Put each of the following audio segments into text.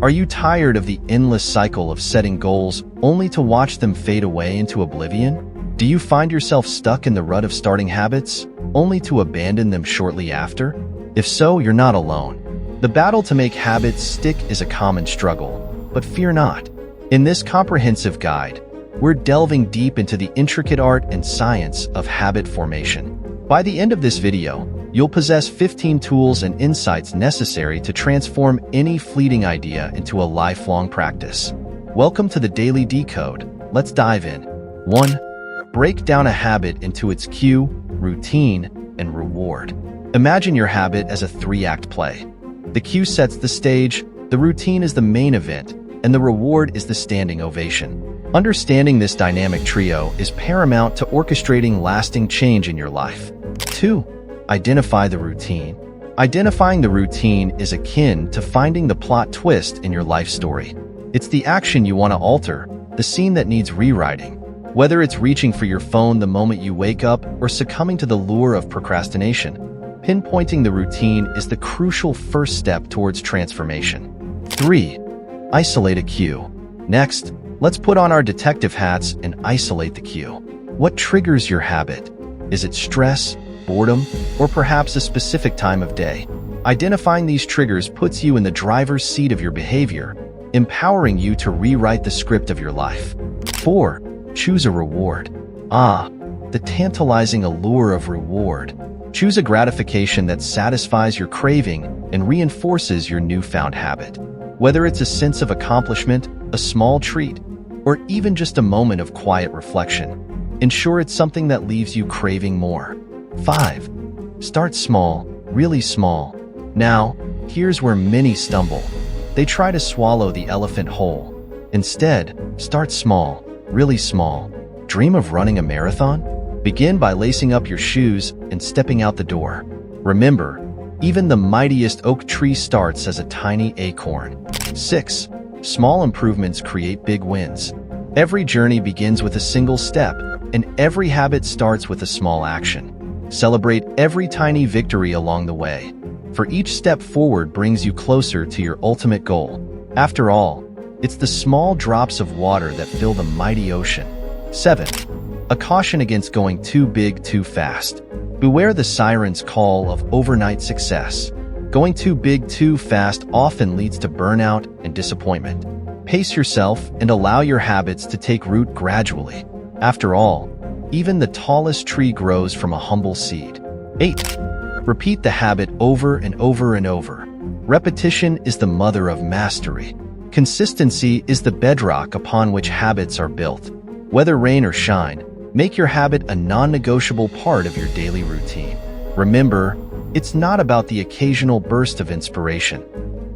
Are you tired of the endless cycle of setting goals only to watch them fade away into oblivion? Do you find yourself stuck in the rut of starting habits, only to abandon them shortly after? If so, you're not alone. The battle to make habits stick is a common struggle, but fear not. In this comprehensive guide, we're delving deep into the intricate art and science of habit formation. By the end of this video, you'll possess 15 tools and insights necessary to transform any fleeting idea into a lifelong practice. Welcome to the Daily Decode. Let's dive in. 1. Break down a habit into its cue, routine, and reward. Imagine your habit as a 3-act play. The cue sets the stage, the routine is the main event, and the reward is the standing ovation. Understanding this dynamic trio is paramount to orchestrating lasting change in your life. 2. Identify the routine. Identifying the routine is akin to finding the plot twist in your life story. It's the action you want to alter, the scene that needs rewriting. Whether it's reaching for your phone the moment you wake up or succumbing to the lure of procrastination, pinpointing the routine is the crucial first step towards transformation. 3. Isolate a cue. Next, let's put on our detective hats and isolate the cue. What triggers your habit? Is it stress, boredom, or perhaps a specific time of day? Identifying these triggers puts you in the driver's seat of your behavior, empowering you to rewrite the script of your life. 4. Choose a reward. The tantalizing allure of reward. Choose a gratification that satisfies your craving and reinforces your newfound habit. Whether it's a sense of accomplishment, a small treat, or even just a moment of quiet reflection, ensure it's something that leaves you craving more. 5. Start small, really small. Now, here's where many stumble. They try to swallow the elephant whole. Instead, start small, really small. Dream of running a marathon? Begin by lacing up your shoes and stepping out the door. Remember, even the mightiest oak tree starts as a tiny acorn. 6. Small improvements create big wins. Every journey begins with a single step, and every habit starts with a small action. Celebrate every tiny victory along the way, for each step forward brings you closer to your ultimate goal. After all, it's the small drops of water that fill the mighty ocean. 7. A caution against going too big too fast. Beware the siren's call of overnight success. Going too big too fast often leads to burnout and disappointment. Pace yourself and allow your habits to take root gradually. After all, even the tallest tree grows from a humble seed. 8. Repeat the habit over and over and over. Repetition is the mother of mastery. Consistency is the bedrock upon which habits are built. Whether rain or shine, make your habit a non-negotiable part of your daily routine. Remember, it's not about the occasional burst of inspiration.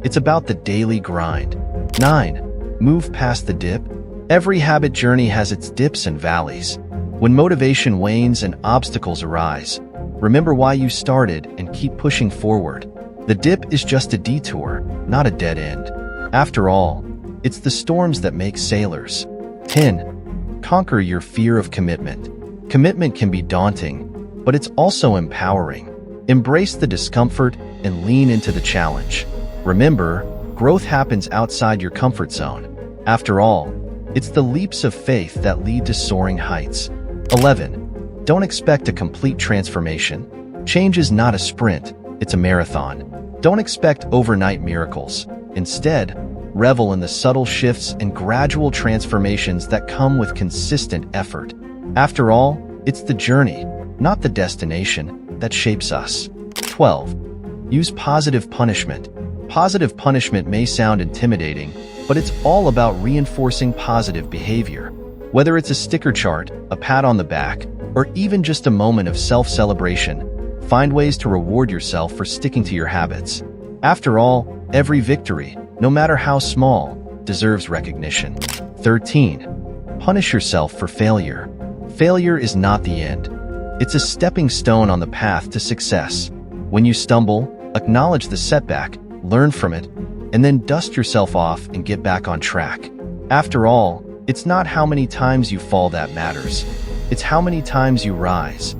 It's about the daily grind. 9. Move past the dip. Every habit journey has its dips and valleys. When motivation wanes and obstacles arise, remember why you started and keep pushing forward. The dip is just a detour, not a dead end. After all, it's the storms that make sailors. 10. Conquer your fear of commitment. Commitment can be daunting, but it's also empowering. Embrace the discomfort and lean into the challenge. Remember, growth happens outside your comfort zone. After all, it's the leaps of faith that lead to soaring heights. 11. Don't expect a complete transformation. Change is not a sprint, it's a marathon. Don't expect overnight miracles. Instead, revel in the subtle shifts and gradual transformations that come with consistent effort. After all, it's the journey, not the destination, that shapes us. 12. Use positive punishment. Positive punishment may sound intimidating, but it's all about reinforcing positive behavior. Whether it's a sticker chart, a pat on the back, or even just a moment of self-celebration, find ways to reward yourself for sticking to your habits. After all, every victory, no matter how small, deserves recognition. 13. Punish yourself for failure. Failure is not the end. It's a stepping stone on the path to success. When you stumble, acknowledge the setback, learn from it, and then dust yourself off and get back on track. After all, it's not how many times you fall that matters. It's how many times you rise.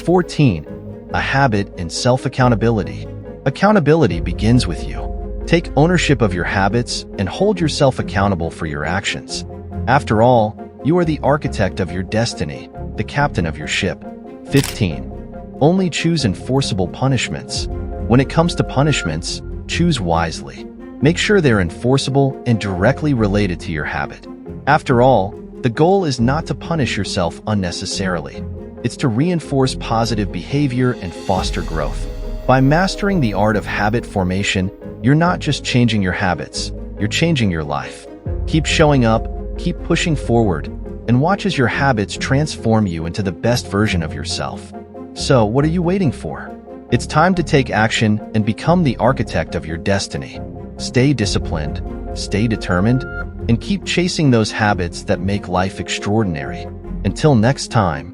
14. A habit in self-accountability. Accountability begins with you. Take ownership of your habits and hold yourself accountable for your actions. After all, you are the architect of your destiny, the captain of your ship. 15. Only choose enforceable punishments. When it comes to punishments, choose wisely. Make sure they're enforceable and directly related to your habit. After all, the goal is not to punish yourself unnecessarily. It's to reinforce positive behavior and foster growth. By mastering the art of habit formation, you're not just changing your habits, you're changing your life. Keep showing up, keep pushing forward, and watch as your habits transform you into the best version of yourself. So, what are you waiting for? It's time to take action and become the architect of your destiny. Stay disciplined, stay determined, and keep chasing those habits that make life extraordinary. Until next time.